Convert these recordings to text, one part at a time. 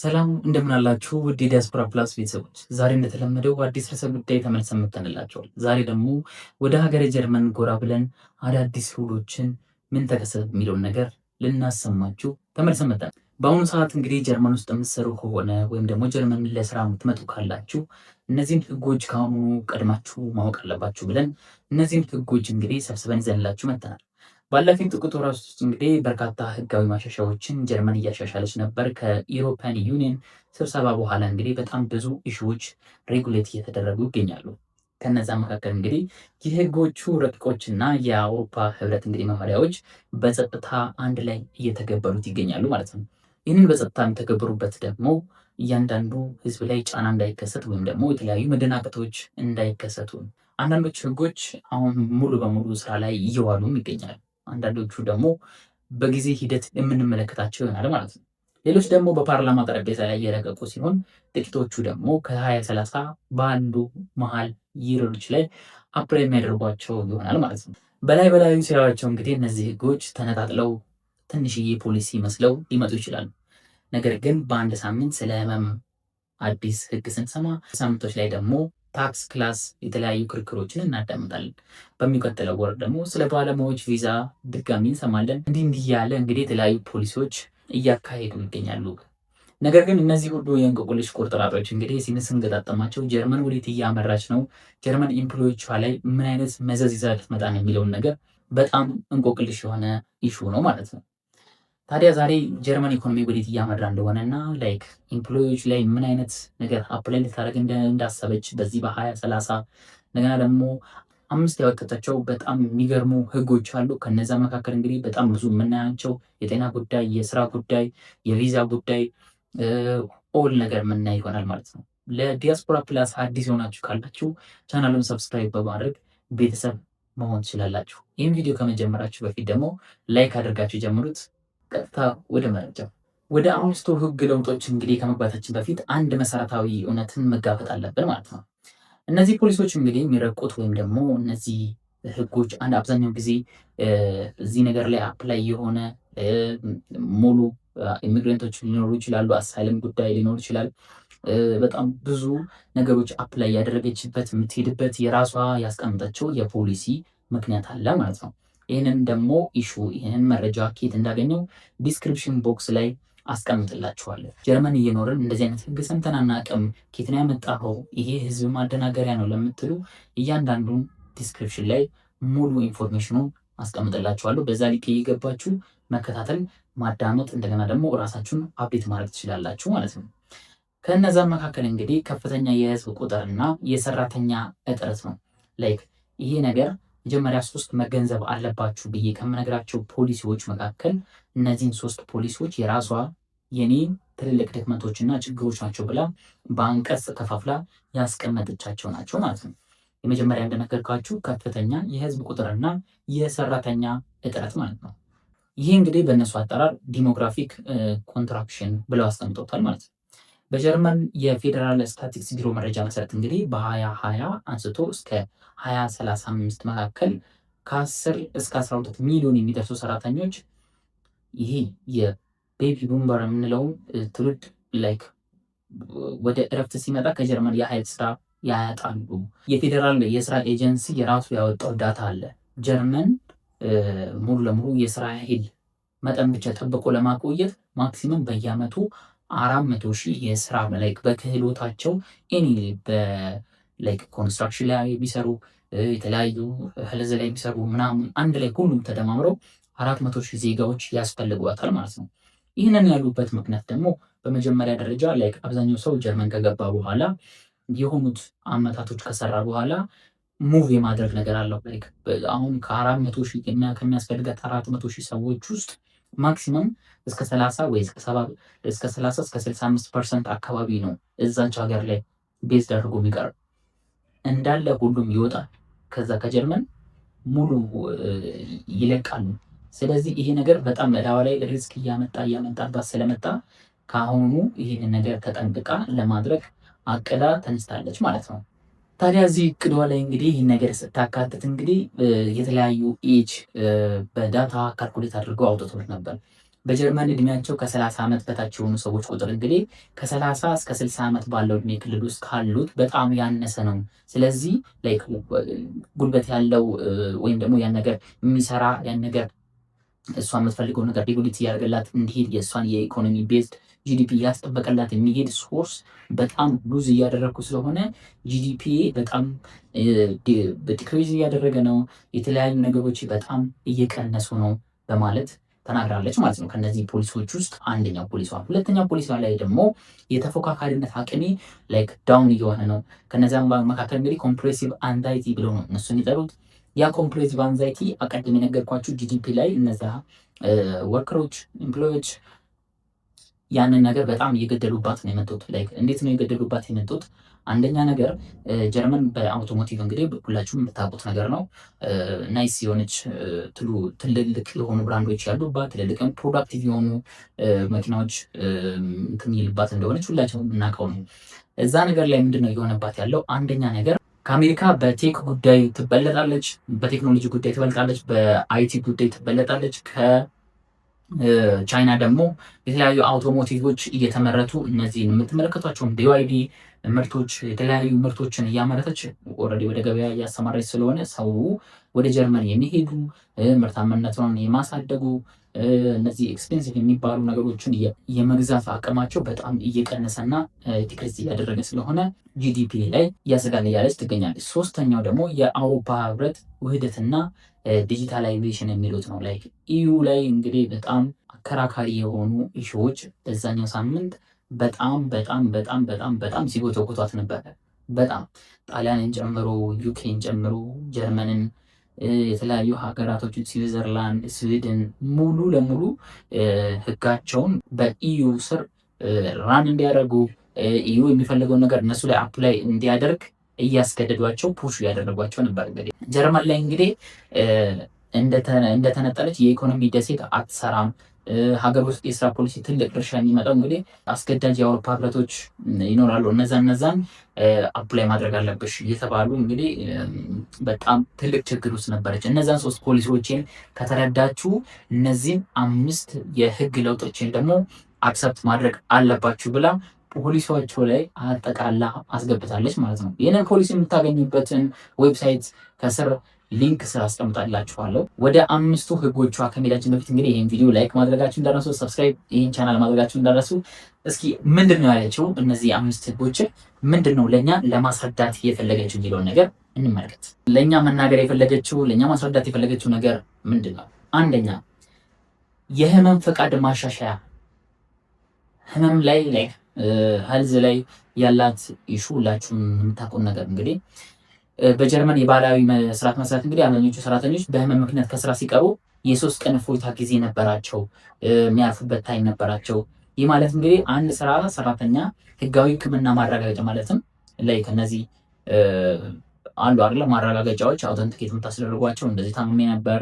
ሰላም እንደምን አላችሁ ውድ የዲያስፖራ ፕላስ ቤተሰቦች፣ ዛሬ እንደተለመደው አዲስ ርዕሰ ጉዳይ ተመልሰን መጥተንላችኋል። ዛሬ ደግሞ ወደ ሀገረ ጀርመን ጎራ ብለን አዳዲስ ሁሎችን ምን ተከሰተ የሚለውን ነገር ልናሰማችሁ ተመልሰን መጥተናል። በአሁኑ ሰዓት እንግዲህ ጀርመን ውስጥ የምትሰሩ ከሆነ ወይም ደግሞ ጀርመን ለስራ የምትመጡ ካላችሁ እነዚህን ህጎች ከአሁኑ ቀድማችሁ ማወቅ አለባችሁ ብለን እነዚህን ህጎች እንግዲህ ሰብስበን ይዘንላችሁ መጥተናል። ባለፉት ጥቂት ወራት ውስጥ እንግዲህ በርካታ ህጋዊ ማሻሻያዎችን ጀርመን እያሻሻለች ነበር። ከኢሮፒያን ዩኒየን ስብሰባ በኋላ እንግዲህ በጣም ብዙ ኢሹዎች ሬጉሌት እየተደረጉ ይገኛሉ። ከነዛ መካከል እንግዲህ የህጎቹ ረቂቆችና የአውሮፓ ህብረት እንግዲህ መመሪያዎች በጸጥታ አንድ ላይ እየተገበሩት ይገኛሉ ማለት ነው። ይህንን በጸጥታ የሚተገበሩበት ደግሞ እያንዳንዱ ህዝብ ላይ ጫና እንዳይከሰት ወይም ደግሞ የተለያዩ መደናቀቶች እንዳይከሰቱ፣ አንዳንዶች ህጎች አሁን ሙሉ በሙሉ ስራ ላይ እየዋሉም ይገኛሉ። አንዳንዶቹ ደግሞ በጊዜ ሂደት የምንመለከታቸው ይሆናል ማለት ነው። ሌሎች ደግሞ በፓርላማ ጠረጴዛ ላይ የረቀቁ ሲሆን ጥቂቶቹ ደግሞ ከ2030 በአንዱ መሀል ይሮች ላይ አፕላይ የሚያደርጓቸው ይሆናል ማለት ነው። በላዩ ሲያዩዋቸው እንግዲህ እነዚህ ህጎች ተነጣጥለው ትንሽዬ ፖሊሲ መስለው ሊመጡ ይችላሉ። ነገር ግን በአንድ ሳምንት ስለ ህመም አዲስ ህግ ስንሰማ ሳምንቶች ላይ ደግሞ ታክስ ክላስ የተለያዩ ክርክሮችን እናዳምጣለን። በሚቀጥለው ወር ደግሞ ስለ ባለሙያዎች ቪዛ ድጋሚ እንሰማለን። እንዲህ ያለ እንግዲህ የተለያዩ ፖሊሲዎች እያካሄዱ ይገኛሉ። ነገር ግን እነዚህ ሁሉ የእንቆቅልሽ ቁርጥራጮች እንግዲህ ስንገጣጠማቸው ጀርመን ወዴት እያመራች ነው፣ ጀርመን ኢምፕሎዮቿ ላይ ምን አይነት መዘዝ ይዛ ልትመጣ ነው የሚለውን ነገር በጣም እንቆቅልሽ የሆነ ኢሹ ነው ማለት ነው። ታዲያ ዛሬ ጀርመን ኢኮኖሚ ወዴት እያመራ እንደሆነ እና ላይክ ኢምፕሎዮች ላይ ምን አይነት ነገር አፕላይ ልታደርግ እንዳሰበች በዚህ በ2030 እንደገና ደግሞ 5 ያወጣቻቸው በጣም የሚገርሙ ህጎች አሉ። ከነዛ መካከል እንግዲህ በጣም ብዙ የምናያቸው የጤና ጉዳይ፣ የስራ ጉዳይ፣ የቪዛ ጉዳይ ኦል ነገር የምናይ ይሆናል ማለት ነው። ለዲያስፖራ ፕላስ አዲስ የሆናችሁ ካላችሁ ቻናሉን ሰብስክራይብ በማድረግ ቤተሰብ መሆን ትችላላችሁ። ይህም ቪዲዮ ከመጀመራችሁ በፊት ደግሞ ላይክ አድርጋችሁ ጀምሩት። ቀጥታ ወደ መረጃው ወደ 5ቱ ህግ ለውጦች እንግዲህ ከመግባታችን በፊት አንድ መሰረታዊ እውነትን መጋፈጥ አለብን ማለት ነው። እነዚህ ፖሊሶች እንግዲህ የሚረቁት ወይም ደግሞ እነዚህ ህጎች አብዛኛው ጊዜ እዚህ ነገር ላይ አፕላይ የሆነ ሙሉ ኢሚግሬንቶች ሊኖሩ ይችላሉ። አሳይለም ጉዳይ ሊኖር ይችላል። በጣም ብዙ ነገሮች አፕላይ ያደረገችበት የምትሄድበት የራሷ ያስቀምጠችው የፖሊሲ ምክንያት አለ ማለት ነው። ይህንን ደግሞ ይህንን መረጃ ኬት እንዳገኘው ዲስክሪፕሽን ቦክስ ላይ አስቀምጥላችኋለሁ። ጀርመን እየኖርን እንደዚህ አይነት ህግ ሰምተን አናውቅም፣ ኬት ነው ያመጣኸው፣ ይሄ ህዝብ ማደናገሪያ ነው ለምትሉ እያንዳንዱን ዲስክሪፕሽን ላይ ሙሉ ኢንፎርሜሽኑ አስቀምጥላችኋለሁ። በዛ ሊክ እየገባችሁ መከታተል፣ ማዳመጥ እንደገና ደግሞ እራሳችሁን አፕዴት ማድረግ ትችላላችሁ ማለት ነው። ከነዛ መካከል እንግዲህ ከፍተኛ የህዝብ ቁጥርና የሰራተኛ እጥረት ነው። ላይክ ይሄ ነገር መጀመሪያ 3 መገንዘብ አለባችሁ ብዬ ከምነግራቸው ፖሊሲዎች መካከል እነዚህን 3 ፖሊሲዎች የራሷ የኔ ትልልቅ ድክመቶችና ችግሮች ናቸው ብላ በአንቀጽ ከፋፍላ ያስቀመጠቻቸው ናቸው ማለት ነው። የመጀመሪያ እንደነገርኳችሁ ከፍተኛ የህዝብ ቁጥርና የሰራተኛ እጥረት ማለት ነው። ይሄ እንግዲህ በእነሱ አጠራር ዲሞግራፊክ ኮንትራክሽን ብለው አስቀምጠውታል ማለት ነው። በጀርመን የፌዴራል ስታቲክስ ቢሮ መረጃ መሰረት እንግዲህ በ2020 አንስቶ እስከ 2035 መካከል ከ10 እስከ 12 ሚሊዮን የሚደርሱ ሰራተኞች ይሄ የቤቢ ቡምበር የምንለው ትውልድ ላይክ ወደ እረፍት ሲመጣ ከጀርመን የኃይል ስራ ያጣሉ። የፌዴራል የስራ ኤጀንሲ የራሱ ያወጣው ዳታ አለ። ጀርመን ሙሉ ለሙሉ የስራ ኃይል መጠን ብቻ ጠብቆ ለማቆየት ማክሲመም በየአመቱ 400,000 የስራ ላይክ በክህሎታቸው በላይክ ኮንስትራክሽን ላይ የሚሰሩ የተለያዩ ህልዝ ላይ የሚሰሩ ምናምን አንድ ላይ ሁሉም ተደማምረው 400,000 ዜጋዎች ያስፈልጓታል ማለት ነው። ይህንን ያሉበት ምክንያት ደግሞ በመጀመሪያ ደረጃ ላይክ አብዛኛው ሰው ጀርመን ከገባ በኋላ የሆኑት አመታቶች ከሰራ በኋላ ሙቭ የማድረግ ነገር አለው። ላይክ አሁን ከ400,000 ከሚያስፈልጋት 400,000 ሰዎች ውስጥ ማክሲመም እስከ 30 ወይ እስከ 30 እስከ 65% አካባቢ ነው እዛች ሀገር ላይ ቤዝ አድርጎ የሚቀር እንዳለ ሁሉም ይወጣል። ከዛ ከጀርመን ሙሉ ይለቃሉ። ስለዚህ ይሄ ነገር በጣም ላዋ ላይ ሪስክ እያመጣባት ስለመጣ ከአሁኑ ይህንን ነገር ተጠንቅቃ ለማድረግ አቅዳ ተነስታለች ማለት ነው። ታዲያ እዚህ እቅዷ ላይ እንግዲህ ይህን ነገር ስታካትት እንግዲህ የተለያዩ ኤጅ በዳታ ካልኩሌት አድርገው አውጥቶት ነበር። በጀርመን እድሜያቸው ከ30 ዓመት በታች የሆኑ ሰዎች ቁጥር እንግዲህ ከ30 እስከ 60 ዓመት ባለው እድሜ ክልል ውስጥ ካሉት በጣም ያነሰ ነው። ስለዚህ ላይክ ጉልበት ያለው ወይም ደግሞ ያን ነገር የሚሰራ ያን ነገር እሷ የምትፈልገው ነገር ሬጉሌት እያደረገላት እንዲሄድ የእሷን የኢኮኖሚ ቤዝድ ጂዲፒ እያስጠበቀላት የሚሄድ ሶርስ በጣም ሉዝ እያደረግኩ ስለሆነ ጂዲፒ በጣም ዲክሪዝ እያደረገ ነው፣ የተለያዩ ነገሮች በጣም እየቀነሱ ነው በማለት ተናግራለች ማለት ነው። ከነዚህ ፖሊሲዎች ውስጥ አንደኛው ፖሊሷ። ሁለተኛው ፖሊሷ ላይ ደግሞ የተፎካካሪነት አቅሜ ላይክ ዳውን እየሆነ ነው። ከነዚያም መካከል እንግዲህ ኮምፕሬሲቭ አንዛይቲ ብለው ነው እነሱ የሚጠሩት። ያ ኮምፕሬሲቭ አንዛይቲ አቀድም የነገርኳችሁ ጂዲፒ ላይ እነዚያ ወርከሮች ኤምፕሎዮች ያንን ነገር በጣም እየገደሉባት ነው የመጡት። ላይክ እንዴት ነው የገደሉባት የመጡት? አንደኛ ነገር ጀርመን በአውቶሞቲቭ እንግዲህ ሁላችሁም የምታውቁት ነገር ነው። ናይስ የሆነች ትልልቅ የሆኑ ብራንዶች ያሉባት ትልልቅም ፕሮዳክቲቭ የሆኑ መኪናዎች የሚልባት እንደሆነች ሁላችሁም የምናውቀው ነው። እዛ ነገር ላይ ምንድን ነው እየሆነባት ያለው? አንደኛ ነገር ከአሜሪካ በቴክ ጉዳይ ትበለጣለች፣ በቴክኖሎጂ ጉዳይ ትበልጣለች፣ በአይቲ ጉዳይ ትበለጣለች። ቻይና ደግሞ የተለያዩ አውቶሞቲቮች እየተመረቱ እነዚህን የምትመለከቷቸውን ቢዋይዲ ምርቶች የተለያዩ ምርቶችን እያመረተች ኦልሬዲ ወደ ገበያ እያሰማራች ስለሆነ ሰው ወደ ጀርመን የሚሄዱ ምርታማነትን የማሳደጉ እነዚህ ኤክስፔንሲቭ የሚባሉ ነገሮችን የመግዛት አቅማቸው በጣም እየቀነሰና ዲክሪዝ እያደረገ ስለሆነ ጂዲፒ ላይ እያሰጋን እያለች ትገኛለች። ሶስተኛው ደግሞ የአውሮፓ ህብረት ውህደትና ዲጂታላይዜሽን የሚሉት ነው። ላይክ ኢዩ ላይ እንግዲህ በጣም አከራካሪ የሆኑ ኢሹዎች በዛኛው ሳምንት በጣም ሲጎተጉቷት ነበረ። በጣም ጣሊያንን ጨምሮ ዩኬን ጨምሮ ጀርመንን የተለያዩ ሀገራቶችን ስዊዘርላንድ፣ ስዊድን ሙሉ ለሙሉ ህጋቸውን በኢዩ ስር ራን እንዲያደርጉ ኢዩ የሚፈልገውን ነገር እነሱ ላይ አፕላይ እንዲያደርግ እያስገደዷቸው ፑሽ እያደረጓቸው ነበር። እንግዲህ ጀርመን ላይ እንግዲህ እንደተነጠለች የኢኮኖሚ ደሴት አትሰራም። ሀገር ውስጥ የስራ ፖሊሲ ትልቅ ድርሻ የሚመጣው እንግዲህ አስገዳጅ የአውሮፓ ህብረቶች ይኖራሉ። እነዛን አፕላይ ማድረግ አለብሽ እየተባሉ እንግዲህ በጣም ትልቅ ችግር ውስጥ ነበረች። እነዛን 3 ፖሊሲዎችን ከተረዳችሁ እነዚህን 5 የህግ ለውጦችን ደግሞ አክሰፕት ማድረግ አለባችሁ ብላ ፖሊሲዎቹ ላይ አጠቃላ አስገብታለች ማለት ነው። ይህንን ፖሊሲ የምታገኙበትን ዌብሳይት ከስር ሊንክ ስራ አስቀምጣላችኋለሁ። ወደ 5ቱ ህጎቿ ከሜዳችን በፊት እንግዲህ ይህን ቪዲዮ ላይክ ማድረጋችሁ እንዳረሱ፣ ሰብስክራይብ ይህን ቻናል ማድረጋችሁ እንዳረሱ። እስኪ ምንድን ነው ያለችው? እነዚህ 5 ህጎች ምንድን ነው ለእኛ ለማስረዳት የፈለገችው የሚለውን ነገር እንመልከት። ለእኛ መናገር የፈለገችው ለእኛ ማስረዳት የፈለገችው ነገር ምንድን ነው? አንደኛ የህመም ፈቃድ ማሻሻያ። ህመም ላይ ሄልዝ ላይ ያላት ኢሹ ሁላችሁም የምታውቁት ነገር እንግዲህ በጀርመን የባህላዊ ስርዓት መሰረት እንግዲህ አብዛኞቹ ሰራተኞች በህመም ምክንያት ከስራ ሲቀሩ የ3 ቀን እፎይታ ጊዜ ነበራቸው፣ የሚያርፉበት ታይም ነበራቸው። ይህ ማለት እንግዲህ አንድ ሰራተኛ ህጋዊ ሕክምና ማረጋገጫ ማለትም ላይ ከነዚህ አሉ አይደለ ማረጋገጫዎች አውተንቲኬት የምታስደርጓቸው እንደዚህ ታምሜ ነበር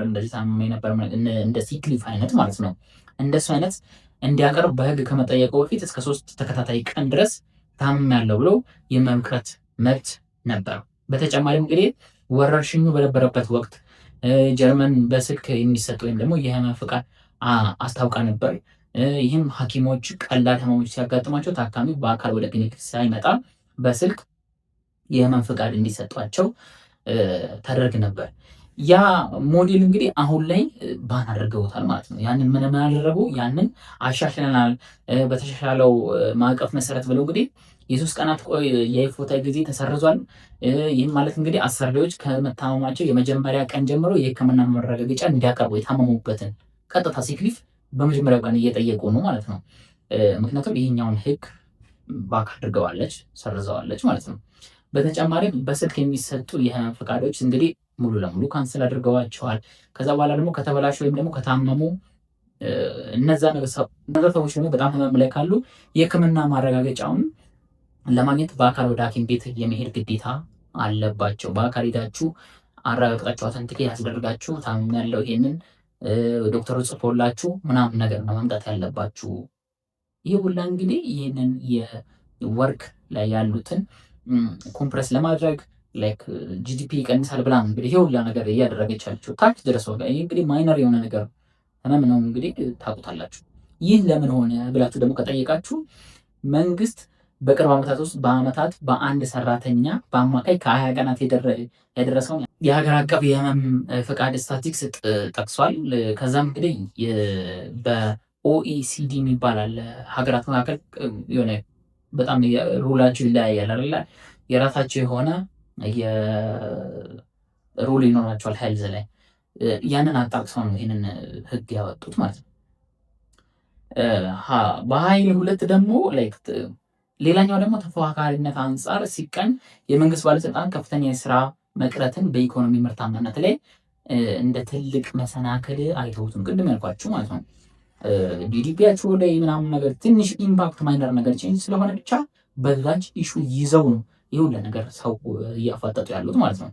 እንደ ሲክሊፍ አይነት ማለት ነው። እንደሱ አይነት እንዲያቀርብ በህግ ከመጠየቀው በፊት እስከ 3 ተከታታይ ቀን ድረስ ታምሜ ያለው ብሎ የመምከር መብት ነበር። በተጨማሪም እንግዲህ ወረርሽኙ በነበረበት ወቅት ጀርመን በስልክ የሚሰጥ ወይም ደግሞ የህመም ፍቃድ አስታውቃ ነበር። ይህም ሐኪሞች ቀላል ህመሞች ሲያጋጥሟቸው ታካሚ በአካል ወደ ክሊኒክ ሳይመጣ በስልክ የህመም ፍቃድ እንዲሰጧቸው ታደርግ ነበር። ያ ሞዴል እንግዲህ አሁን ላይ ባን አድርገውታል ማለት ነው። ያንን ምን ያደረጉ ያንን አሻሽለናል በተሻሻለው ማዕቀፍ መሰረት ብለው እንግዲህ የ3 ቀናት የእፎይታ ጊዜ ተሰርዟል። ይህም ማለት እንግዲህ አሰሪዎች ከመታመማቸው የመጀመሪያ ቀን ጀምሮ የህክምና ማረጋገጫ እንዲያቀርቡ የታመሙበትን ቀጥታ ሲክሊፍ በመጀመሪያው ቀን እየጠየቁ ነው ማለት ነው። ምክንያቱም ይህኛውን ህግ ባክ አድርገዋለች፣ ሰርዘዋለች ማለት ነው። በተጨማሪም በስልክ የሚሰጡ የህመም ፈቃዶች እንግዲህ ሙሉ ለሙሉ ካንስል አድርገዋቸዋል። ከዛ በኋላ ደግሞ ከተበላሹ ወይም ደግሞ ከታመሙ እነዛ ሰዎች ደግሞ በጣም ህመም ላይ ካሉ የህክምና ማረጋገጫውን ለማግኘት በአካል ወደ ሐኪም ቤት የመሄድ ግዴታ አለባቸው። በአካል ሄዳችሁ አረጋግጣችሁ አውተንቲኬት ያስደርጋችሁ ታምሜ ያለው ይሄንን ዶክተሩ ጽፎላችሁ ምናምን ነገር ነው መምጣት ያለባችሁ። ይህ ሁላ እንግዲህ ይህንን የወርክ ላይ ያሉትን ኮምፕረስ ለማድረግ ላይክ ጂዲፒ ይቀንሳል ብላ እንግዲህ ይሄ ሁላ ነገር እያደረገች ያለችው ታች ድረስ ወጋ። ይሄ እንግዲህ ማይነር የሆነ ነገር ህመም ነው እንግዲህ ታውቁታላችሁ። ይህ ለምን ሆነ ብላችሁ ደግሞ ከጠየቃችሁ መንግስት በቅርብ ዓመታት ውስጥ በአንድ ሰራተኛ በአማካይ ከ20 ቀናት ያደረሰውን የሀገር አቀፍ የህመም ፈቃድ ስታቲክስ ጠቅሷል። ከዛም እንግዲህ በኦኢሲዲ የሚባል አለ ሀገራት መካከል የሆነ በጣም ሩላቸው ይለያያል አይደለ? የራሳቸው የሆነ ሩል ይኖራቸዋል ሄልዝ ላይ። ያንን አጣቅሰው ነው ይህንን ህግ ያወጡት ማለት ነው። በሀይል ሁለት ደግሞ ሌላኛው ደግሞ ተፎካካሪነት አንጻር ሲቀን የመንግስት ባለስልጣን ከፍተኛ የስራ መቅረትን በኢኮኖሚ ምርታማነት ላይ እንደ ትልቅ መሰናክል አይተውትም። ቅድም ያልኳችሁ ማለት ነው ጂዲፒያቸው ላይ ምናምን ነገር ትንሽ ኢምፓክት ማይነር ነገር ቼንጅ ስለሆነ ብቻ በዛች ኢሹ ይዘው ነው ይሁን ነገር ሰው እያፋጠጡ ያሉት ማለት ነው።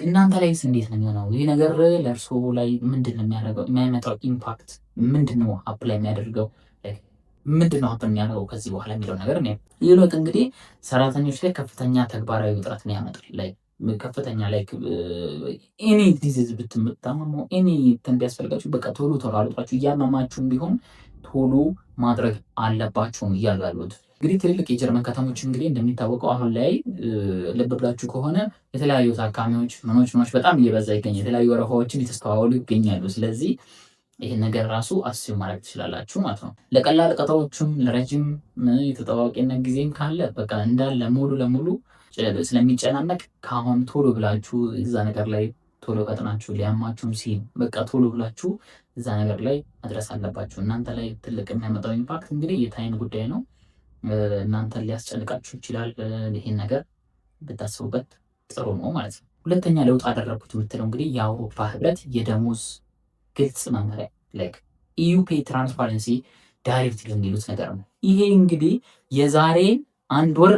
እናንተ ላይስ እንዴት ነው የሚሆነው? ይህ ነገር ለእርሶ ላይ ምንድን ነው የሚያደርገው? የሚያመጣው ኢምፓክት ምንድን ነው? አፕላይ የሚያደርገው ምንድን ነው ሀፕን የሚያደርገው ከዚህ በኋላ የሚለው ነገር ነው። ይህ ለውጥ እንግዲህ ሰራተኞች ላይ ከፍተኛ ተግባራዊ ውጥረት ነው ያመጣል። ከፍተኛ ኤኒ ዲዚዝ ብትመጣሙ ኤኒ እንትን ቢያስፈልጋችሁ በቃ ቶሎ አልጧችሁ እያመማችሁም ቢሆን ቶሎ ማድረግ አለባችሁም እያሉ ያሉት እንግዲህ ትልልቅ የጀርመን ከተሞች እንግዲህ እንደሚታወቀው አሁን ላይ ልብ ብላችሁ ከሆነ የተለያዩ ታካሚዎች ምኖች በጣም እየበዛ ይገኛል። የተለያዩ ወረፋዎችን የተስተዋወሉ ይገኛሉ። ስለዚህ ይህን ነገር ራሱ አስዩ ማድረግ ትችላላችሁ ማለት ነው። ለቀላል ቀጠሮችም ለረጅም የተጠዋቂነት ጊዜም ካለ በቃ እንዳለ ሙሉ ለሙሉ ስለሚጨናነቅ ከአሁን ቶሎ ብላችሁ እዛ ነገር ላይ ቶሎ ፈጥናችሁ ሊያማችሁም ሲል በቃ ቶሎ ብላችሁ እዛ ነገር ላይ መድረስ አለባችሁ። እናንተ ላይ ትልቅ የሚያመጣው ኢምፓክት እንግዲህ የታይም ጉዳይ ነው። እናንተን ሊያስጨንቃችሁ ይችላል። ይህን ነገር ብታስቡበት ጥሩ ነው ማለት ነው። ሁለተኛ ለውጥ አደረጉት የምትለው እንግዲህ የአውሮፓ ህብረት የደሞዝ ግልጽ መመሪያ ኢዩ ፔይ ትራንስፓረንሲ ዳይሬክቲቭ የሚሉት ነገር ነው። ይሄ እንግዲህ የዛሬ 1 ወር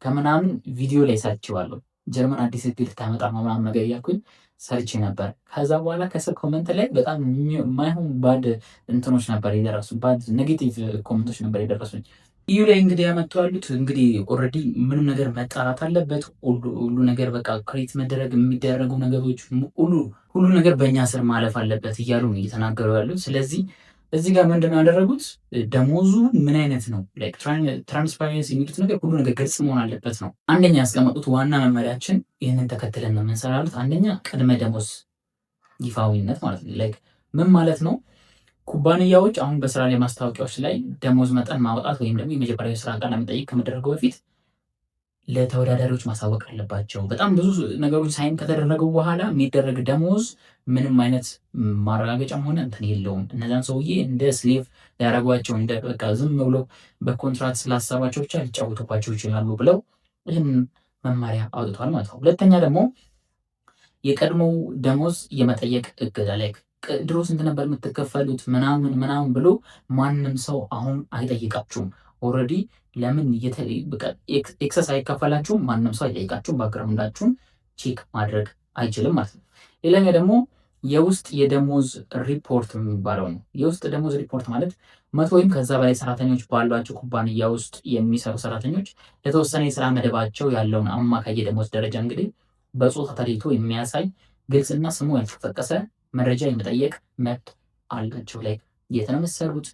ከምናምን ቪዲዮ ላይ ሰርቼዋለሁ። ጀርመን አዲስ ህግ ልታመጣ ነው ምናምን ነገር እያልኩኝ ሰርቼ ነበር። ከዛ በኋላ ከስር ኮመንት ላይ በጣም የማይሆን ባድ እንትኖች ነበር የደረሱ፣ ባድ ኔጌቲቭ ኮመንቶች ነበር የደረሱኝ። ኢዩ ላይ እንግዲህ ያመጡ ያሉት እንግዲህ ኦልሬዲ ምንም ነገር መጣራት አለበት። ሁሉ ነገር በቃ ክሬት መደረግ የሚደረጉ ነገሮች ሁሉ ነገር በእኛ ስር ማለፍ አለበት እያሉ ነው እየተናገሩ ያሉት። ስለዚህ እዚህ ጋር ምንድነው ያደረጉት? ደሞዙ ምን አይነት ነው ትራንስፓረንሲ የሚሉት ነገር ሁሉ ነገር ግልጽ መሆን አለበት ነው። አንደኛ ያስቀመጡት ዋና መመሪያችን ይህንን ተከትለን ነው የምንሰራ ያሉት። አንደኛ ቅድመ ደሞዝ ይፋዊነት ማለት ነው። ምን ማለት ነው? ኩባንያዎች አሁን በስራ ላይ ማስታወቂያዎች ላይ ደሞዝ መጠን ማውጣት ወይም ደግሞ የመጀመሪያው ስራ ቃል ለመጠየቅ ከመደረገው በፊት ለተወዳዳሪዎች ማሳወቅ አለባቸው። በጣም ብዙ ነገሮች ሳይን ከተደረገው በኋላ የሚደረግ ደሞዝ ምንም አይነት ማረጋገጫም ሆነ እንትን የለውም። እነዛን ሰውዬ እንደ ስሌቭ ሊያደርጓቸው እንደ በቃ ዝም ብሎ በኮንትራት ስላሰባቸው ብቻ ሊጫወቱባቸው ይችላሉ ብለው ይህን መመሪያ አውጥቷል ማለት ነው። ሁለተኛ ደግሞ የቀድሞው ደሞዝ የመጠየቅ እገዳ ላይ ድሮ ስንት ነበር የምትከፈሉት ምናምን ብሎ ማንም ሰው አሁን አይጠይቃችሁም። ኦልሬዲ ለምን ኤክሰስ አይከፈላችሁም? ማንም ሰው አይጠይቃችሁም። ባክግራውንዳችሁን ቼክ ማድረግ አይችልም ማለት ነው። ሌላኛው ደግሞ የውስጥ የደሞዝ ሪፖርት የሚባለው ነው። የውስጥ ደሞዝ ሪፖርት ማለት 100 ወይም ከዛ በላይ ሰራተኞች ባሏቸው ኩባንያ ውስጥ የሚሰሩ ሰራተኞች ለተወሰነ የስራ መደባቸው ያለውን አማካይ የደሞዝ ደረጃ እንግዲህ በጾታ ተለይቶ የሚያሳይ ግልጽና ስሙ ያልተጠቀሰ መረጃ የመጠየቅ መብት አላቸው። የት ነው የምትሰሩት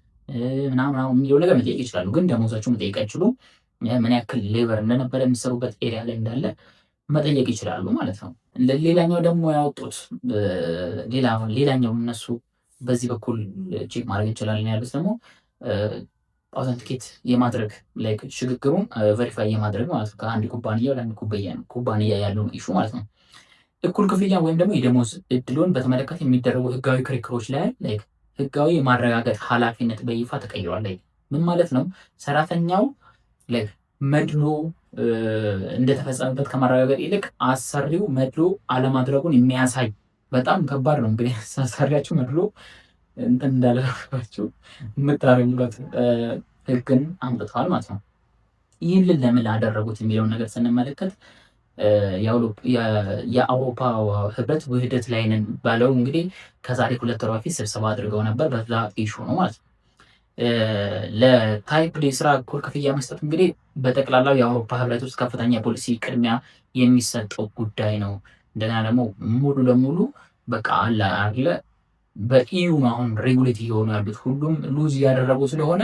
ምናምን የሚለው ነገር መጠየቅ ይችላሉ፣ ግን ደሞዛቸው መጠየቅ አይችሉም። ምን ያክል ሌበር እንደነበረ የሚሰሩበት ኤሪያ ላይ እንዳለ መጠየቅ ይችላሉ ማለት ነው። ሌላኛው ደግሞ ያወጡት ሌላኛው እነሱ በዚህ በኩል ቼክ ማድረግ እንችላለን ያሉት ደግሞ አውተንቲኬት የማድረግ ሽግግሩን ቨሪፋይ የማድረግ ማለት ነው። ከአንድ ኩባንያ ወደ አንድ ኩባንያ ያለውን ኢሹ ማለት ነው። እኩል ክፍያ ወይም ደግሞ የደሞዝ እድሉን በተመለከተ የሚደረጉ ህጋዊ ክርክሮች ላይ ህጋዊ የማረጋገጥ ኃላፊነት በይፋ ተቀይሯል። ምን ማለት ነው? ሰራተኛው መድሎ እንደተፈጸመበት ከማረጋገጥ ይልቅ አሰሪው መድሎ አለማድረጉን የሚያሳይ በጣም ከባድ ነው። እንግዲህ አሰሪያችሁ መድሎ እንትን እንዳለባችሁ የምታረጉበት ህግን አምጥተዋል ማለት ነው። ይህን ለምን ላደረጉት የሚለውን ነገር ስንመለከት የአውሮፓ ህብረት ውህደት ላይ ነን ባለው እንግዲህ ከዛሬ 2 ወር በፊት ስብሰባ አድርገው ነበር። በዛ ኢሹ ነው ማለት ነው። ለታይፕ የስራ እኩል ክፍያ መስጠት እንግዲህ በጠቅላላው የአውሮፓ ህብረት ውስጥ ከፍተኛ ፖሊሲ ቅድሚያ የሚሰጠው ጉዳይ ነው። እንደገና ደግሞ ሙሉ ለሙሉ በቃ አለ በኢዩ አሁን ሬጉሌት እየሆኑ ያሉት ሁሉም ሉዝ እያደረጉ ስለሆነ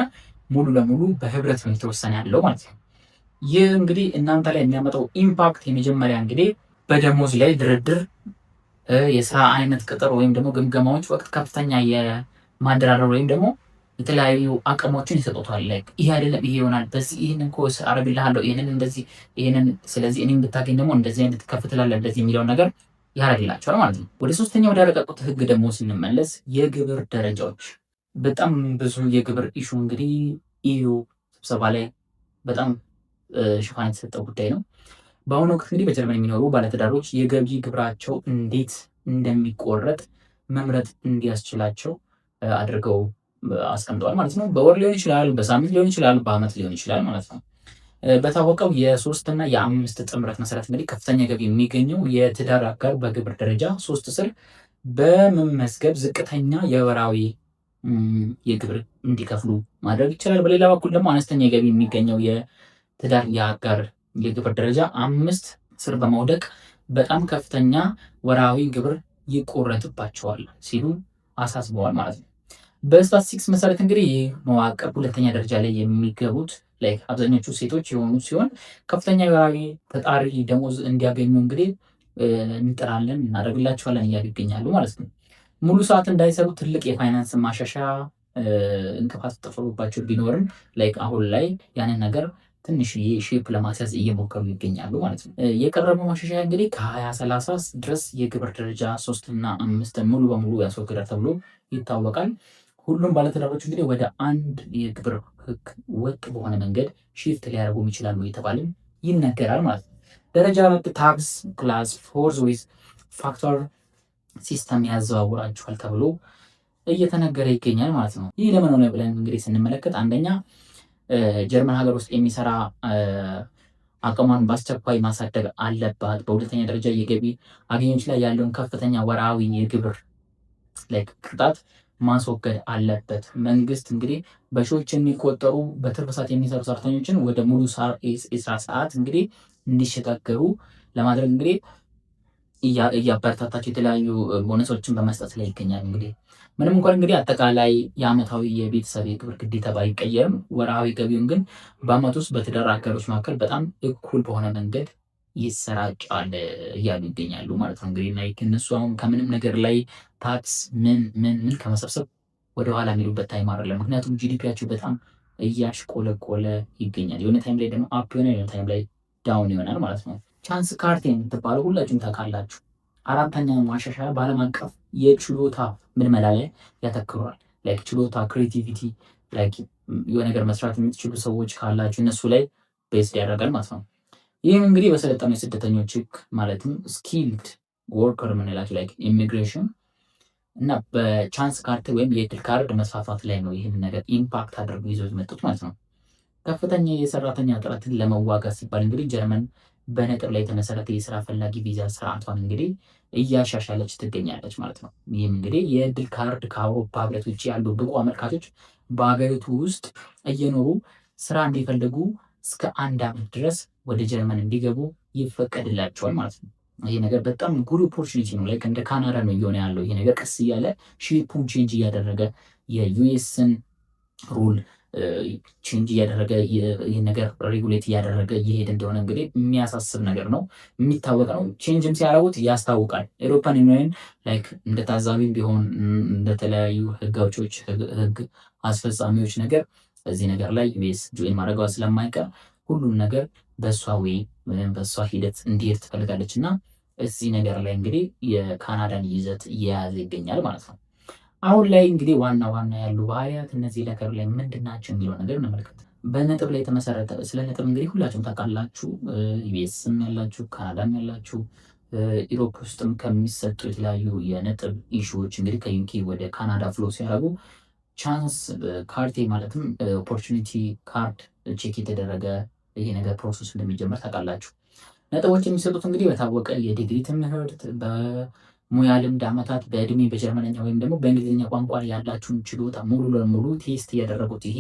ሙሉ ለሙሉ በህብረት ነው የተወሰነ ያለው ማለት ነው። ይህ እንግዲህ እናንተ ላይ የሚያመጣው ኢምፓክት የመጀመሪያ እንግዲህ በደሞዝ ላይ ድርድር፣ የስራ አይነት ቅጥር ወይም ደግሞ ግምገማዎች ወቅት ከፍተኛ የማደራደር ወይም ደግሞ የተለያዩ አቅሞችን ይሰጡታል። ላይክ ይሄ አይደለም ይሄ ይሆናል፣ በዚህ ይህንን ኮርስ አረግልሃለሁ፣ ይህንን እንደዚህ ይህንን፣ ስለዚህ እኔም ብታገኝ ደግሞ እንደዚህ አይነት ከፍ ትላለህ እንደዚህ የሚለውን ነገር ያደርግላቸዋል ማለት ነው። ወደ ሶስተኛ ወደ ያረቀቁት ህግ ደግሞ ስንመለስ የግብር ደረጃዎች፣ በጣም ብዙ የግብር ኢሹ እንግዲህ ኢዩ ስብሰባ ላይ በጣም ሽፋን የተሰጠው ጉዳይ ነው። በአሁኑ ወቅት እንግዲህ በጀርመን የሚኖሩ ባለትዳሮች የገቢ ግብራቸው እንዴት እንደሚቆረጥ መምረጥ እንዲያስችላቸው አድርገው አስቀምጠዋል ማለት ነው። በወር ሊሆን ይችላል፣ በሳምንት ሊሆን ይችላል፣ በአመት ሊሆን ይችላል ማለት ነው። በታወቀው የ3 እና የ5 ጥምረት መሰረት እንግዲህ ከፍተኛ ገቢ የሚገኘው የትዳር አጋር በግብር ደረጃ 3 ስር በመመዝገብ ዝቅተኛ የወራዊ የግብር እንዲከፍሉ ማድረግ ይችላል። በሌላ በኩል ደግሞ አነስተኛ ገቢ የሚገኘው የትዳር የአጋር የግብር ደረጃ 5 ስር በመውደቅ በጣም ከፍተኛ ወራዊ ግብር ይቆረጥባቸዋል ሲሉ አሳስበዋል ማለት ነው። በስታቲስቲክስ መሰረት እንግዲህ ይህ መዋቅር ሁለተኛ ደረጃ ላይ የሚገቡት ላይ አብዛኞቹ ሴቶች የሆኑ ሲሆን ከፍተኛ ወራዊ ተጣሪ ደሞዝ እንዲያገኙ እንግዲህ እንጥራለን እናደርግላቸዋለን እያሉ ይገኛሉ ማለት ነው። ሙሉ ሰዓት እንዳይሰሩ ትልቅ የፋይናንስ ማሻሻያ እንቅፋት ተፈጥሮባቸው ቢኖርም ላይክ አሁን ላይ ያንን ነገር ትንሽዬ ሼፕ ለማስያዝ እየሞከሩ ይገኛሉ ማለት ነው። የቀረበው ማሻሻያ እንግዲህ ከ2030 ድረስ የግብር ደረጃ 3 እና 5 ሙሉ በሙሉ ያስወግዳል ተብሎ ይታወቃል። ሁሉም ባለትዳሮች እንግዲህ ወደ አንድ የግብር ህግ ወጥ በሆነ መንገድ ሺፍት ሊያደርጉም ይችላሉ የተባለም ይነገራል ማለት ነው። ደረጃ 4 ታክስ ክላስ ፎርዝ ዊዝ ፋክተር ሲስተም ያዘዋውራቸዋል ተብሎ እየተነገረ ይገኛል ማለት ነው። ይህ ለምን ሆነ ብለን እንግዲህ ስንመለከት አንደኛ ጀርመን ሀገር ውስጥ የሚሰራ አቅሟን በአስቸኳይ ማሳደግ አለባት። በሁለተኛ ደረጃ የገቢ አገኞች ላይ ያለውን ከፍተኛ ወርሃዊ የግብር ቅጣት ማስወገድ አለበት። መንግስት እንግዲህ በሺዎች የሚቆጠሩ በትርፍ ሰዓት የሚሰሩ ሰራተኞችን ወደ ሙሉ የስራ ሰዓት እንግዲህ እንዲሸጋገሩ ለማድረግ እንግዲህ እያበረታታቸው የተለያዩ ቦነሶችን በመስጠት ላይ ይገኛል። እንግዲህ ምንም እንኳን እንግዲህ አጠቃላይ የአመታዊ የቤተሰብ የግብር ግዴታ ባይቀየርም ወርሃዊ ገቢውን ግን በአመት ውስጥ በትዳር አጋሮች መካከል በጣም እኩል በሆነ መንገድ ይሰራጫል እያሉ ይገኛሉ ማለት ነው። እንግዲህ ላይ እነሱ አሁን ከምንም ነገር ላይ ታክስ ምን ከመሰብሰብ ወደኋላ የሚሉበት ታይም አይደለም። ምክንያቱም ጂዲፒያቸው በጣም እያሽቆለቆለ ይገኛል። የሆነ ታይም ላይ ደግሞ አፕ የሆነ ታይም ላይ ዳውን ይሆናል ማለት ነው። ቻንስ ካርቴ የምትባለው ሁላችሁም ታውቃላችሁ። አራተኛ ማሻሻያ በዓለም አቀፍ የችሎታ ምልመላ ላይ ያተክሯል። ላይክ ችሎታ ክሬቲቪቲ፣ ላይክ የሆነ ነገር መስራት የምትችሉ ሰዎች ካላችሁ እነሱ ላይ ቤስድ ያደርጋል ማለት ነው። ይህም እንግዲህ በሰለጠኑ የስደተኞች ህግ ማለትም ስኪልድ ወርከር የምንላቸው ላይክ ኢሚግሬሽን እና በቻንስ ካርድ ወይም የእድል ካርድ መስፋፋት ላይ ነው ይህን ነገር ኢምፓክት አድርገው ይዘው የመጡት ማለት ነው። ከፍተኛ የሰራተኛ እጥረትን ለመዋጋት ሲባል እንግዲህ ጀርመን በነጥብ ላይ የተመሰረተ የስራ ፈላጊ ቪዛ ስርዓቷን እንግዲህ እያሻሻለች ትገኛለች ማለት ነው። ይህም እንግዲህ የእድል ካርድ ከአውሮፓ ህብረት ውጭ ያሉ ብቁ አመልካቾች በሀገሪቱ ውስጥ እየኖሩ ስራ እንዲፈልጉ እስከ 1 ዓመት ድረስ ወደ ጀርመን እንዲገቡ ይፈቀድላቸዋል ማለት ነው። ይሄ ነገር በጣም ጉድ ኦፖርቹኒቲ ነው። ላይክ እንደ ካናዳ ነው እየሆነ ያለው ይሄ ነገር ቀስ እያለ ሼፑን ቼንጅ እያደረገ የዩኤስን ሩል ቼንጅ እያደረገ ይህ ነገር ሬጉሌት እያደረገ እየሄደ እንደሆነ እንግዲህ የሚያሳስብ ነገር ነው፣ የሚታወቅ ነው። ቼንጅም ሲያደርጉት ያስታውቃል። ኤሮፓን ዩኒየን ላይክ እንደ ታዛቢም ቢሆን እንደተለያዩ ህግ አውጪዎች፣ ህግ አስፈጻሚዎች ነገር በዚህ ነገር ላይ ዩኤስ ጆይን ማድረጓ ስለማይቀር ሁሉም ነገር በእሷ ወይ ወይም በእሷ ሂደት እንዲሄድ ትፈልጋለች እና እዚህ ነገር ላይ እንግዲህ የካናዳን ይዘት እየያዘ ይገኛል ማለት ነው። አሁን ላይ እንግዲህ ዋና ያሉ ባህሪያት እነዚህ ነገር ላይ ምንድን ናቸው የሚለው ነገር እንመልከት። በነጥብ ላይ የተመሰረተ ስለ ነጥብ እንግዲህ ሁላችሁም ታውቃላችሁ። ዩኤስም ያላችሁ ካናዳም ያላችሁ ኢሮፕ ውስጥም ከሚሰጡ የተለያዩ የነጥብ ኢሹዎች እንግዲህ ከዩኬ ወደ ካናዳ ፍሎ ሲያደርጉ ቻንስ ካርቴ ማለትም ኦፖርቹኒቲ ካርድ ቼክ የተደረገ ይሄ ነገር ፕሮሰስ እንደሚጀመር ታውቃላችሁ። ነጥቦች የሚሰጡት እንግዲህ በታወቀ የዲግሪ ትምህርት፣ በሙያ ልምድ ዓመታት፣ በእድሜ፣ በጀርመንኛ ወይም ደግሞ በእንግሊዝኛ ቋንቋ ያላችሁን ችሎታ ሙሉ ለሙሉ ቴስት እያደረጉት ይሄ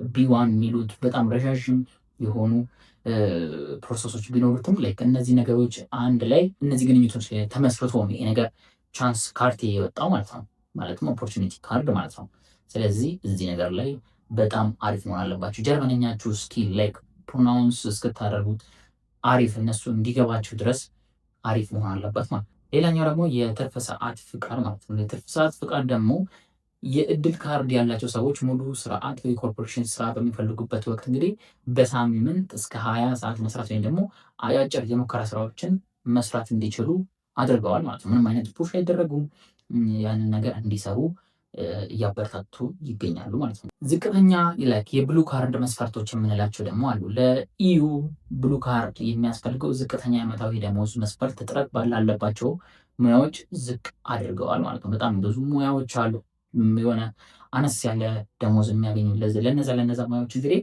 ቢ1 የሚሉት በጣም ረዣዥም የሆኑ ፕሮሰሶች ቢኖሩትም ላይ እነዚህ ነገሮች አንድ ላይ እነዚህ ግንኙነቶች ተመስርቶ ይሄ ነገር ቻንስ ካርቴ የወጣው ማለት ነው። ማለትም ኦፖርቹኒቲ ካርድ ማለት ነው። ስለዚህ እዚህ ነገር ላይ በጣም አሪፍ መሆን አለባችሁ። ጀርመንኛችሁ ስኪል ላይክ ፕሮናውንስ እስክታደርጉት አሪፍ እነሱ እንዲገባችሁ ድረስ አሪፍ መሆን አለበት ማለት ነው። ሌላኛው ደግሞ የትርፍ ሰዓት ፍቃድ ማለት ነው። የትርፍ ሰዓት ፍቃድ ደግሞ የእድል ካርድ ያላቸው ሰዎች ሙሉ ስርዓት የኮርፖሬሽን ስራ በሚፈልጉበት ወቅት እንግዲህ በሳምንት እስከ 20 ሰዓት መስራት ወይም ደግሞ አጫጭር የሙከራ ስራዎችን መስራት እንዲችሉ አድርገዋል ማለት ነው። ምንም አይነት ፑሽ አይደረጉም። ያንን ነገር እንዲሰሩ እያበረታቱ ይገኛሉ ማለት ነው። ዝቅተኛ የብሉ ካርድ መስፈርቶች የምንላቸው ደግሞ አሉ። ለኢዩ ብሉ ካርድ የሚያስፈልገው ዝቅተኛ ዓመታዊ ደሞዝ መስፈርት እጥረት ባላለባቸው ሙያዎች ዝቅ አድርገዋል ማለት ነው። በጣም ብዙ ሙያዎች አሉ የሆነ አነስ ያለ ደሞዝ የሚያገኙ ለነዛ ሙያዎች እንግዲህ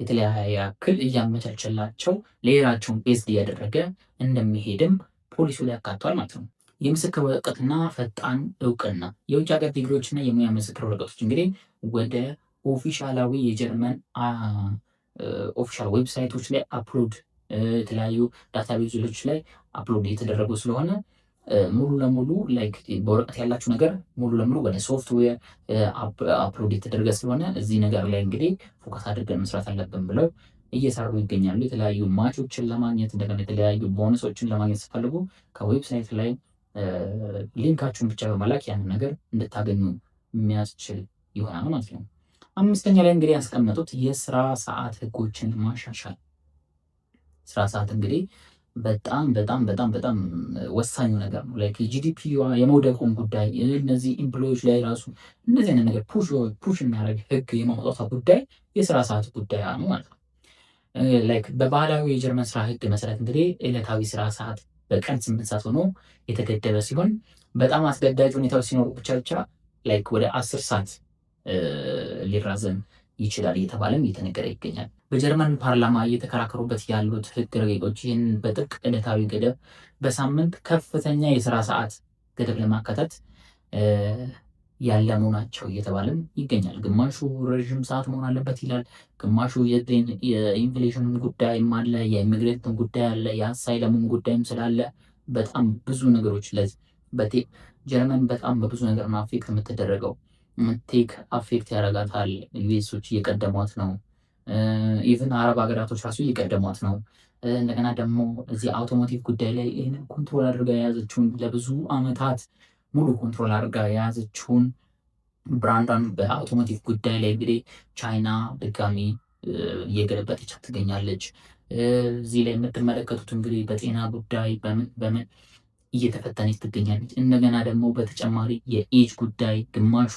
የተለያየ ያክል እያመቻቸላቸው ሌላቸውን ቤዝድ እያደረገ እንደሚሄድም ፖሊሱ ላይ ያካቷል ማለት ነው። የምስክር ወረቀትና ፈጣን እውቅና የውጭ ሀገር ዲግሪዎችና የሙያ ምስክር ወረቀቶች እንግዲህ ወደ ኦፊሻላዊ የጀርመን ኦፊሻል ዌብሳይቶች ላይ አፕሎድ የተለያዩ ዳታቤዞች ላይ አፕሎድ እየተደረጉ ስለሆነ ሙሉ ለሙሉ ላይክ በወረቀት ያላችሁ ነገር ሙሉ ለሙሉ ወደ ሶፍትዌር አፕሎድ የተደረገ ስለሆነ እዚህ ነገር ላይ እንግዲህ ፎከስ አድርገን መስራት አለብን ብለው እየሰሩ ይገኛሉ። የተለያዩ ማቾችን ለማግኘት እንደገና የተለያዩ ቦነሶችን ለማግኘት ሲፈልጉ ከዌብሳይት ላይ ሊንካችሁን ብቻ በመላክ ያንን ነገር እንድታገኙ የሚያስችል ይሆናል ማለት ነው። አምስተኛ ላይ እንግዲህ ያስቀመጡት የስራ ሰዓት ህጎችን ማሻሻል። ስራ ሰዓት እንግዲህ በጣም በጣም በጣም በጣም ወሳኙ ነገር ነው። ላይክ ጂዲፒ የመውደቁን ጉዳይ እነዚህ ኢምፕሎዮች ላይ ራሱ እንደዚህ አይነት ነገር ፑሽ የሚያደርግ ህግ የማውጣት ጉዳይ የስራ ሰዓት ጉዳይ ነው ማለት ነው። ላይክ በባህላዊ የጀርመን ስራ ህግ መሰረት እንግዲህ ዕለታዊ ስራ ሰዓት በቀን 8 ሰዓት ሆኖ የተገደበ ሲሆን በጣም አስገዳጅ ሁኔታዎች ሲኖሩ ብቻ ላይክ ወደ 10 ሰዓት ሊራዘም ይችላል እየተባለም እየተነገረ ይገኛል። በጀርመን ፓርላማ እየተከራከሩበት ያሉት ህግ ረቂቆች ይህን በጥብቅ ዕለታዊ ገደብ በሳምንት ከፍተኛ የስራ ሰዓት ገደብ ለማካተት ያለሙ ናቸው እየተባለም ይገኛል። ግማሹ ረዥም ሰዓት መሆን አለበት ይላል። ግማሹ የኢንፍሌሽን ጉዳይም አለ፣ የኢሚግሬንትን ጉዳይ አለ፣ የአሳይለሙን ጉዳይም ስላለ በጣም ብዙ ነገሮች ለዚህ ጀርመን በጣም በብዙ ነገር ነው አፌክት የምትደረገው። ቴክ አፌክት ያደርጋታል። ዩኤሶች እየቀደሟት ነው። ኢቭን አረብ ሀገራቶች ራሱ እየቀደሟት ነው። እንደገና ደግሞ እዚህ አውቶሞቲቭ ጉዳይ ላይ ይህንን ኮንትሮል አድርጋ የያዘችውን ለብዙ አመታት ሙሉ ኮንትሮል አድርጋ የያዘችውን ብራንዷን በአውቶሞቲቭ ጉዳይ ላይ እንግዲህ ቻይና ድጋሚ እየገለበጠች ትገኛለች። እዚህ ላይ የምትመለከቱት እንግዲህ በጤና ጉዳይ በምን እየተፈተነች ትገኛለች። እንደገና ደግሞ በተጨማሪ የኤጅ ጉዳይ ግማሹ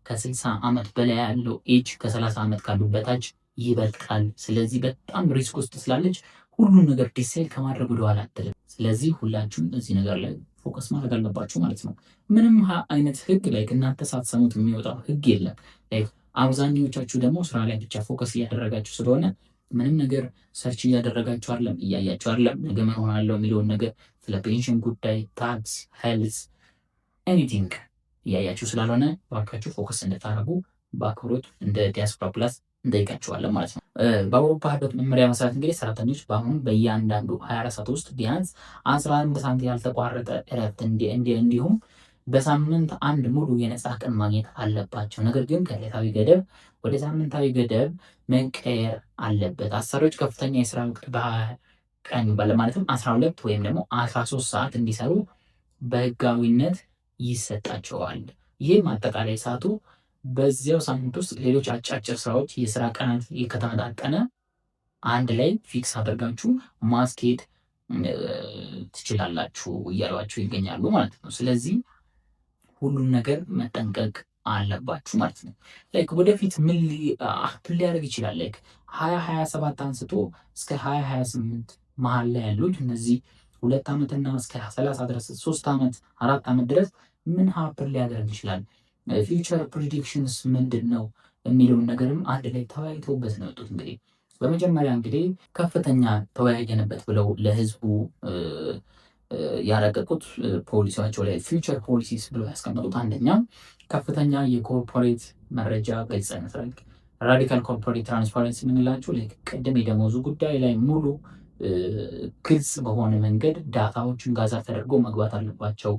ከ60 ዓመት በላይ ያለው ኤጅ ከ30 ዓመት ካሉ በታች ይበልጣል። ስለዚህ በጣም ሪስክ ውስጥ ስላለች ሁሉን ነገር ዲሳይድ ከማድረግ ወደኋላ አትልም። ስለዚህ ሁላችሁም እዚህ ነገር ላይ ፎከስ ማድረግ አለባችሁ ማለት ነው። ምንም አይነት ህግ ላይ እናንተ ሳትሰሙት የሚወጣው ህግ የለም። አብዛኛዎቻችሁ ደግሞ ስራ ላይ ብቻ ፎከስ እያደረጋችሁ ስለሆነ ምንም ነገር ሰርች እያደረጋችሁ አይደለም፣ እያያችሁ አይደለም። ነገ ምን ሆናለሁ የሚለውን ነገር ስለ ፔንሽን ጉዳይ፣ ታክስ፣ ሄልዝ ኤኒቲንግ እያያችሁ ስላልሆነ ባካችሁ ፎከስ እንድታደርጉ በአክብሮት እንደ ዲያስፖራ ፕላስ እንጠይቃችኋለን ማለት ነው። በአውሮፓ ህብረት መመሪያ መሰረት እንግዲህ ሰራተኞች በአሁኑ በእያንዳንዱ 24 ሰዓት ውስጥ ቢያንስ 11 ሰዓት ያልተቋረጠ እረፍት እንዲሁም በሳምንት አንድ ሙሉ የነፃ ቀን ማግኘት አለባቸው። ነገር ግን ከዕለታዊ ገደብ ወደ ሳምንታዊ ገደብ መቀየር አለበት። አሰሪዎች ከፍተኛ የስራ ወቅት በቀን ማለትም 12 ወይም ደግሞ 13 ሰዓት እንዲሰሩ በህጋዊነት ይሰጣቸዋል። ይህም አጠቃላይ ሰዓቱ በዚያው ሳምንት ውስጥ ሌሎች አጫጭር ስራዎች የስራ ቀናት ከተመጣጠነ አንድ ላይ ፊክስ አድርጋችሁ ማስኬድ ትችላላችሁ እያሏችሁ ይገኛሉ ማለት ነው። ስለዚህ ሁሉም ነገር መጠንቀቅ አለባችሁ ማለት ነው። ላይክ ወደፊት ምን ሊያደርግ ይችላል? ላይክ 2027 አንስቶ እስከ 2028 መሀል ላይ ያሉት እነዚህ 2 ዓመትና እስከ 30 ድረስ 3 ዓመት 4 ዓመት ድረስ ምን ሀፕን ሊያደርግ ይችላል? ፊውቸር ፕሪዲክሽንስ ምንድን ነው የሚለውን ነገርም አንድ ላይ ተወያይተውበት ነው የወጡት። እንግዲህ በመጀመሪያ እንግዲህ ከፍተኛ ተወያየንበት ብለው ለህዝቡ ያረቀቁት ፖሊሲያቸው ላይ ፊውቸር ፖሊሲስ ብለው ያስቀመጡት አንደኛ ከፍተኛ የኮርፖሬት መረጃ ግልጽነት፣ ራዲካል ኮርፖሬት ትራንስፓረንሲ የምንላቸው ቅድም የደሞዙ ጉዳይ ላይ ሙሉ ግልጽ በሆነ መንገድ ዳታዎችን ጋዛ ተደርጎ መግባት አለባቸው።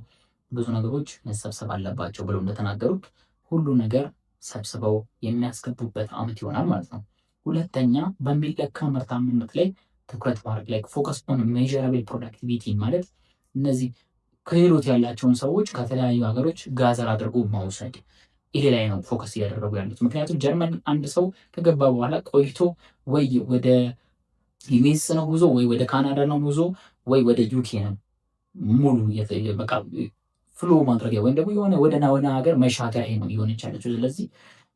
ብዙ ነገሮች መሰብሰብ አለባቸው ብለው እንደተናገሩት ሁሉ ነገር ሰብስበው የሚያስገቡበት ዓመት ይሆናል ማለት ነው። ሁለተኛ በሚለካ ምርታማነት ላይ ትኩረት ማድረግ ላይ ፎከስ ኦን ሜዥረብል ፕሮዳክቲቪቲ ማለት እነዚህ ክህሎት ያላቸውን ሰዎች ከተለያዩ ሀገሮች ጋዘር አድርጎ ማውሰድ ይሄ ላይ ነው ፎከስ እያደረጉ ያሉት። ምክንያቱም ጀርመን አንድ ሰው ከገባ በኋላ ቆይቶ ወይ ወደ ዩኤስ ነው ጉዞ፣ ወይ ወደ ካናዳ ነው ጉዞ፣ ወይ ወደ ዩኬ ነው ሙሉ በቃ ፍሎ ማድረጊያ ወይም ደግሞ የሆነ ወደ ሀገር መሻገሪያ ነው እየሆነች ያለችው። ስለዚህ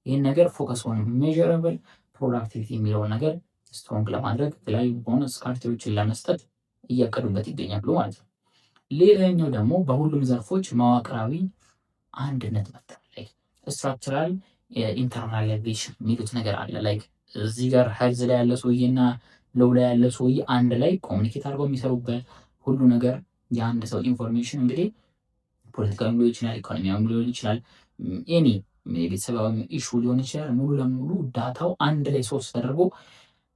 ይህን ነገር ፎከስ ኦን ሜዥረብል ፕሮዳክቲቪቲ የሚለውን ነገር ስትሮንግ ለማድረግ የተለያዩ ቦነስ ካርቴዎችን ለመስጠት እያቀዱበት ይገኛሉ ማለት ነው። ሌላኛው ደግሞ በሁሉም ዘርፎች መዋቅራዊ አንድነት መፍጠር ላይ ስትራክቸራል ኢንተርናላይዜሽን የሚሉት ነገር አለ። ላይክ እዚህ ጋር ሄልዝ ላይ ያለ ሰውዬና ሎው ላይ ያለ ሰውዬ አንድ ላይ ኮሚኒኬት አድርገው የሚሰሩበት ሁሉ ነገር የአንድ ሰው ኢንፎርሜሽን እንግዲህ ፖለቲካዊ ሊሆን ይችላል፣ ኢኮኖሚያዊ ሊሆን ይችላል፣ ኤኒ የቤተሰባዊ ኢሹ ሊሆን ይችላል። ሙሉ ለሙሉ ዳታው አንድ ላይ ሶርስ ተደርጎ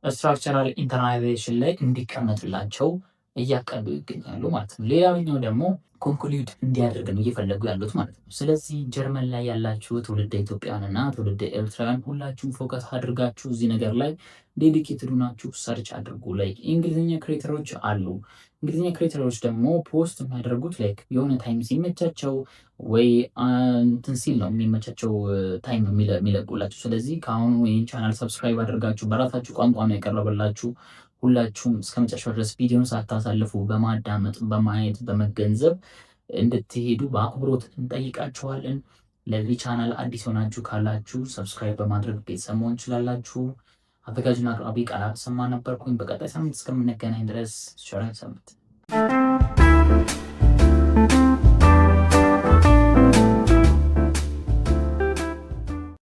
ስትራክቸራል ኢንተርናላይዜሽን ላይ እንዲቀመጥላቸው እያቀዱ ይገኛሉ ማለት ነው። ሌላኛው ደግሞ ኮንክሉድ እንዲያደርግ ነው እየፈለጉ ያሉት ማለት ነው። ስለዚህ ጀርመን ላይ ያላችሁ ትውልደ ኢትዮጵያውያንና ትውልደ ኤርትራውያን ሁላችሁም ፎከስ አድርጋችሁ እዚህ ነገር ላይ ዴዲኬትድ ናችሁ። ሰርች አድርጉ። ላይ እንግሊዝኛ ክሬተሮች አሉ። እንግሊዝኛ ክሬተሮች ደግሞ ፖስት የሚያደርጉት ላይክ የሆነ ታይም ሲመቻቸው ወይ እንትን ሲል ነው የሚመቻቸው ታይም የሚለቁላችሁ። ስለዚህ ከአሁኑ ይህን ቻናል ሰብስክራይብ አድርጋችሁ በራሳችሁ ቋንቋ ነው የቀረበላችሁ። ሁላችሁም እስከ መጨረሻው ድረስ ቪዲዮን ሳታሳልፉ በማዳመጥ በማየት በመገንዘብ እንድትሄዱ በአክብሮት እንጠይቃችኋለን። ለዚህ ቻናል አዲስ ሆናችሁ ካላችሁ ሰብስክራይብ በማድረግ ቤተሰብ መሆን ትችላላችሁ። አዘጋጅና አቅራቢ ቃላት ሰማ ነበርኩኝ። በቀጣይ ሳምንት እስከምንገናኝ ድረስ ቸር ሰንብቱ።